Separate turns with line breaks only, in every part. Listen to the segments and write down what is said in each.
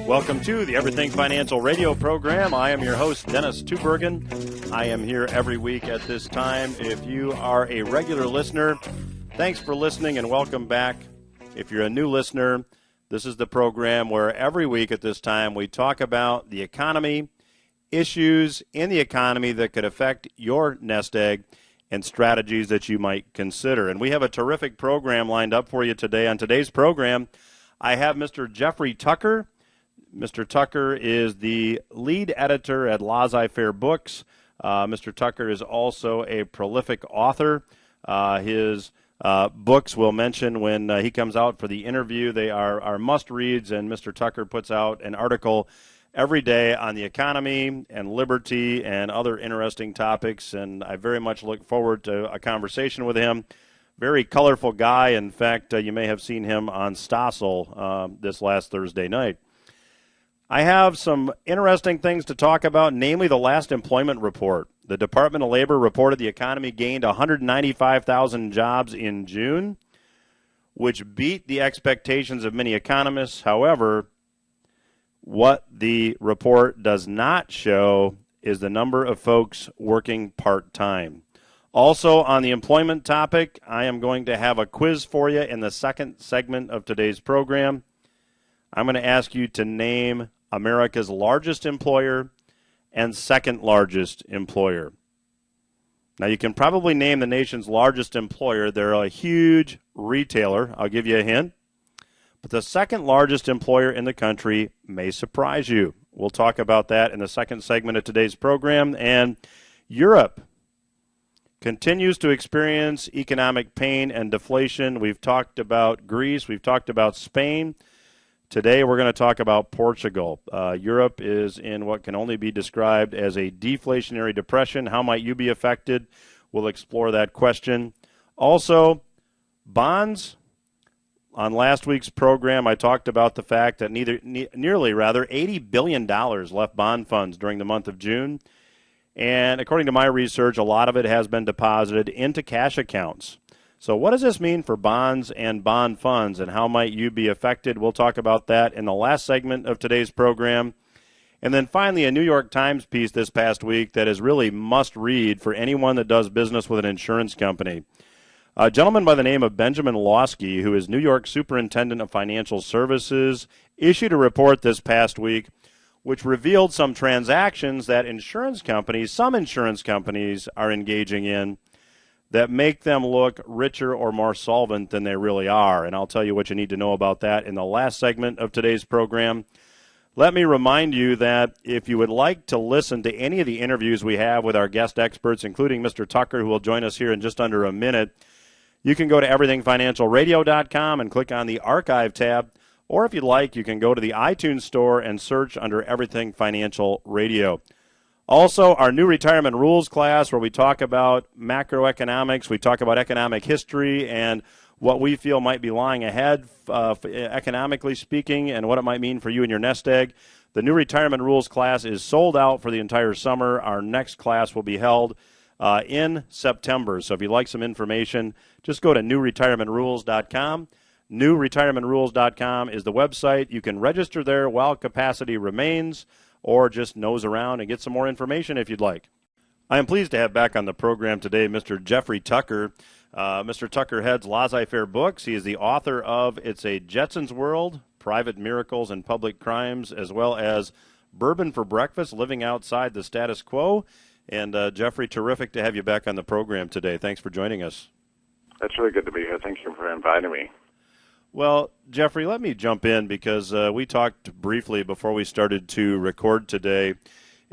Welcome to the Everything Financial radio program. I am your host, Dennis Tubbergen. I am here every week at this time. If you are a regular listener, thanks for listening and welcome back. If you're a new listener, this is the program where every week at this time we talk about the economy, issues in the economy that could affect your nest egg, and strategies that you might consider. And we have a terrific program lined up for you today. On today's program, I have Mr. Jeffrey Tucker. Mr. Tucker is the lead editor at Laissez-Faire Books. Mr. Tucker is also a prolific author. His books we'll mention when he comes out for the interview. They are must-reads, and Mr. Tucker puts out an article every day on the economy and liberty and other interesting topics, and I very much look forward to a conversation with him. Very colorful guy. In fact, you may have seen him on Stossel this last Thursday night. I have some interesting things to talk about, namely the last employment report. The Department of Labor reported the economy gained 195,000 jobs in June, which beat the expectations of many economists. However, what the report does not show is the number of folks working part-time. Also, on the employment topic, I am going to have a quiz for you in the second segment of today's program. I'm going to ask you to name America's largest employer and second largest employer. Now, you can probably name the nation's largest employer. They're a huge retailer. I'll give you a hint. But the second largest employer in the country may surprise you. We'll talk about that in the second segment of today's program. And Europe continues to experience economic pain and deflation. We've talked about Greece. We've talked about Spain. Today we're going to talk about Portugal. Europe is in what can only be described as a deflationary depression. How might you be affected? We'll explore that question. Also, bonds. On last week's program, I talked about the fact that nearly $80 billion left bond funds during the month of June. And according to my research, a lot of it has been deposited into cash accounts. So what does this mean for bonds and bond funds, and how might you be affected? We'll talk about that in the last segment of today's program. And then finally, a New York Times piece this past week that is really must-read for anyone that does business with an insurance company. A gentleman by the name of Benjamin Lawsky, who is New York Superintendent of Financial Services, issued a report this past week which revealed some transactions that some insurance companies are engaging in that make them look richer or more solvent than they really are. And I'll tell you what you need to know about that in the last segment of today's program. Let me remind you that if you would like to listen to any of the interviews we have with our guest experts, including Mr. Tucker, who will join us here in just under a minute, you can go to everythingfinancialradio.com and click on the archive tab. Or if you'd like, you can go to the iTunes store and search under Everything Financial Radio. Also, our new retirement rules class, where we talk about macroeconomics, we talk about economic history and what we feel might be lying ahead, economically speaking, and what it might mean for you and your nest egg. The new retirement rules class is sold out for the entire summer. Our next class will be held in September. So if you'd like some information, just go to newretirementrules.com. Newretirementrules.com is the website. You can register there while capacity remains, or just nose around and get some more information if you'd like. I am pleased to have back on the program today Mr. Jeffrey Tucker. Mr. Tucker heads Laissez-Faire Books. He is the author of It's a Jetsons World, Private Miracles and Public Crimes, as well as Bourbon for Breakfast, Living Outside the Status Quo. And Jeffrey, terrific to have you back on the program today. Thanks for joining us.
That's really good to be here. Thank you for inviting me.
Well, Jeffrey, let me jump in because we talked briefly before we started to record today.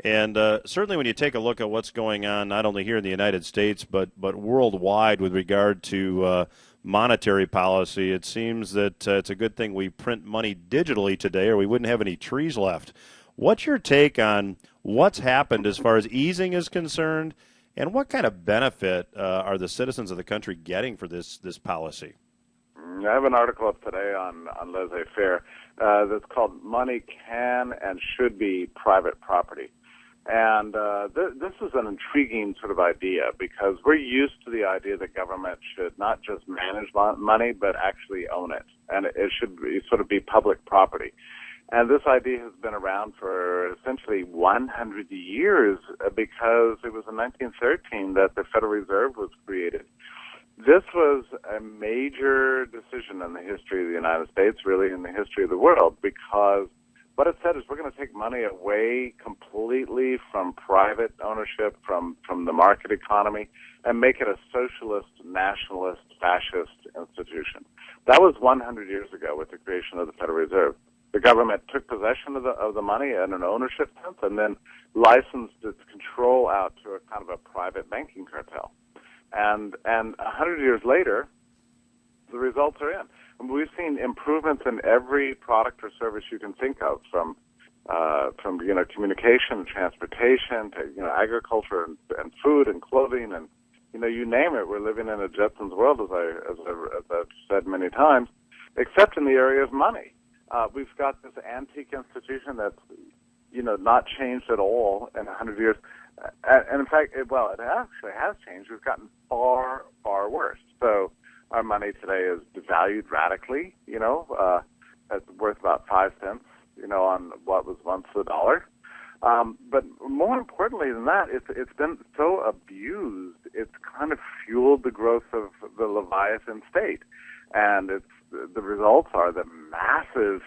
And certainly when you take a look at what's going on, not only here in the United States, but worldwide with regard to monetary policy, it seems that it's a good thing we print money digitally today or we wouldn't have any trees left. What's your take on what's happened as far as easing is concerned, and what kind of benefit are the citizens of the country getting for this policy?
I have an article up today on laissez-faire that's called Money Can and Should Be Private Property. And this is an intriguing sort of idea because we're used to the idea that government should not just manage money but actually own it. and it should sort of be public property. And this idea has been around for essentially 100 years because it was in 1913 that the Federal Reserve was created. This was a major decision in the history of the United States, really in the history of the world, because what it said is we're going to take money away completely from private ownership, from the market economy, and make it a socialist, nationalist, fascist institution. That was 100 years ago with the creation of the Federal Reserve. The government took possession of the money in an ownership sense and then licensed its control out to a kind of a private banking cartel. And 100 years later, the results are in. And we've seen improvements in every product or service you can think of, from communication, transportation, to agriculture and food and clothing, and you name it. We're living in a Jetsons world, as I've said many times, except in the area of money. We've got this antique institution that's not changed at all in 100 years. And in fact, it actually has changed. We've gotten far, far worse. So our money today is devalued radically. It's worth about 5 cents, on what was once a dollar. But more importantly than that, it's been so abused. It's kind of fueled the growth of the Leviathan state, and the results are the massive,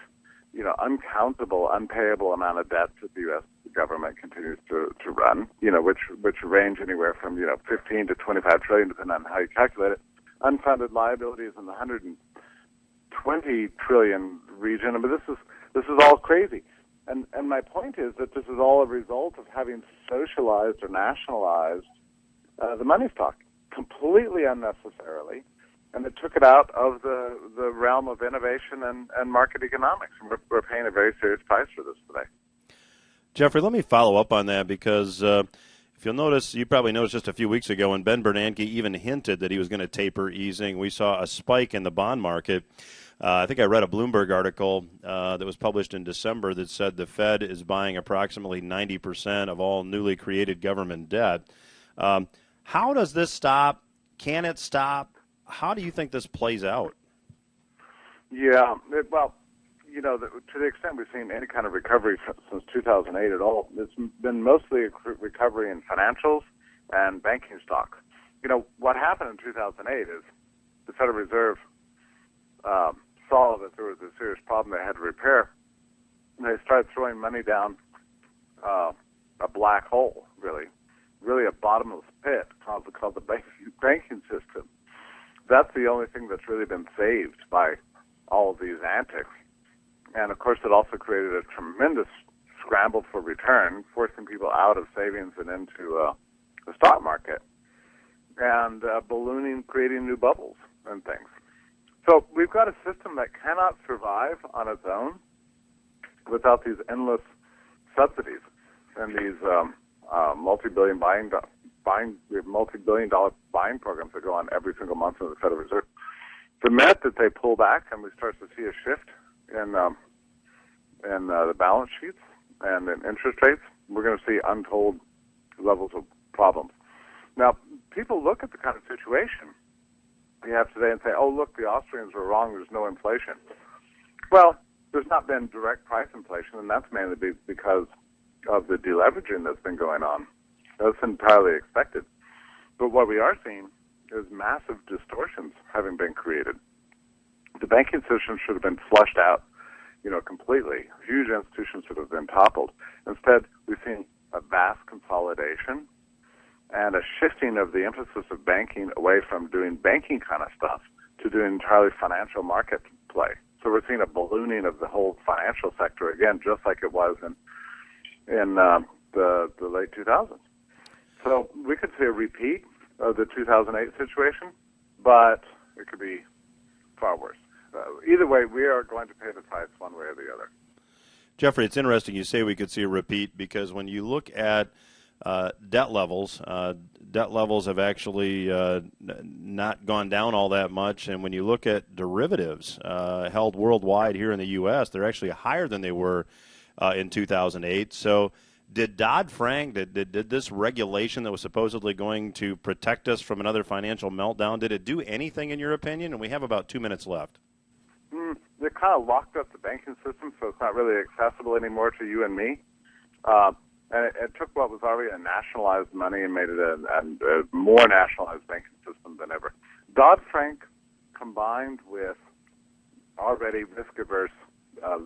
uncountable, unpayable amount of debt that the U.S. government continues to run, which range anywhere from 15 to 25 trillion, depending on how you calculate it. Unfunded liabilities in the 120 trillion region. I mean, this is all crazy. And my point is that this is all a result of having socialized or nationalized the money stock completely unnecessarily, and it took it out of the realm of innovation and market economics. And we're paying a very serious price for this today.
Jeffrey, let me follow up on that because if you'll notice, you probably noticed just a few weeks ago when Ben Bernanke even hinted that he was going to taper easing, we saw a spike in the bond market. I think I read a Bloomberg article that was published in December that said the Fed is buying approximately 90% of all newly created government debt. How does this stop? Can it stop? How do you think this plays out?
Yeah, to the extent we've seen any kind of recovery since 2008 at all, it's been mostly a recovery in financials and banking stocks. What happened in 2008 is the Federal Reserve saw that there was a serious problem they had to repair, and they started throwing money down a black hole, really a bottomless pit called the banking system. That's the only thing that's really been saved by all of these antics. And, of course, it also created a tremendous scramble for return, forcing people out of savings and into the stock market, and ballooning, creating new bubbles and things. So we've got a system that cannot survive on its own without these endless subsidies and these multi-billion dollar buying programs that go on every single month in the Federal Reserve. The minute that they pull back and we start to see a shift in the balance sheets and in interest rates, we're going to see untold levels of problems. Now, people look at the kind of situation we have today and say, oh, look, the Austrians were wrong, there's no inflation. Well, there's not been direct price inflation, and that's mainly because of the deleveraging that's been going on. That's entirely expected. But what we are seeing is massive distortions having been created. The banking system should have been flushed out, completely. Huge institutions should have been toppled. Instead, we've seen a vast consolidation and a shifting of the emphasis of banking away from doing banking kind of stuff to doing entirely financial market play. So we're seeing a ballooning of the whole financial sector again, just like it was in the late 2000s. So we could see a repeat of the 2008 situation, but it could be far worse. Either way, we are going to pay the price one way or the other.
Jeffrey, it's interesting you say we could see a repeat because when you look at debt levels have actually not gone down all that much. And when you look at derivatives held worldwide here in the U.S., they're actually higher than they were in 2008. So did Dodd-Frank, did this regulation that was supposedly going to protect us from another financial meltdown, did it do anything in your opinion? And we have about 2 minutes left.
kind of locked up the banking system, so it's not really accessible anymore to you and me. And it took what was already a nationalized money and made it a more nationalized banking system than ever. Dodd-Frank, combined with already risk-averse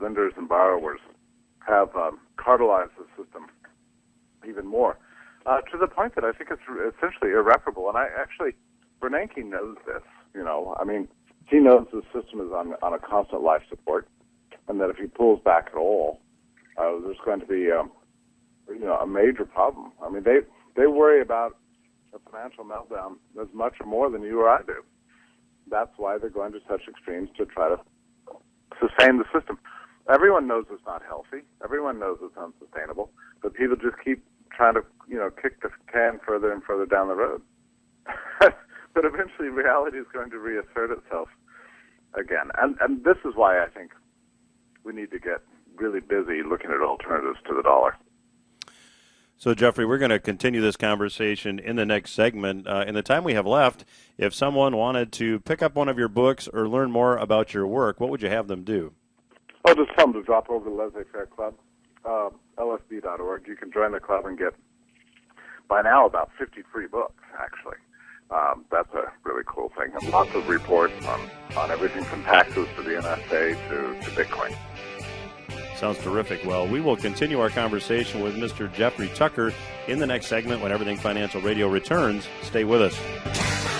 lenders and borrowers, have cartelized the system even more, to the point that I think it's essentially irreparable. And Bernanke knows this. He knows the system is on a constant life support, and that if he pulls back at all, there's going to be a major problem. I mean, they worry about a financial meltdown as much or more than you or I do. That's why they're going to such extremes to try to sustain the system. Everyone knows it's not healthy. Everyone knows it's unsustainable. But people just keep trying to, kick the can further and further down the road. But eventually reality is going to reassert itself again. And this is why I think we need to get really busy looking at alternatives to the dollar.
So, Jeffrey, we're going to continue this conversation in the next segment. In the time we have left, if someone wanted to pick up one of your books or learn more about your work, what would you have them do?
I'll just tell them to drop over to the Laissez-Faire Club, lsb.org. You can join the club and get, by now, about 50 free books, actually. That's a really cool thing. And lots of reports on everything from taxes to the NSA to Bitcoin.
Sounds terrific. Well, we will continue our conversation with Mr. Jeffrey Tucker in the next segment when Everything Financial Radio returns. Stay with us.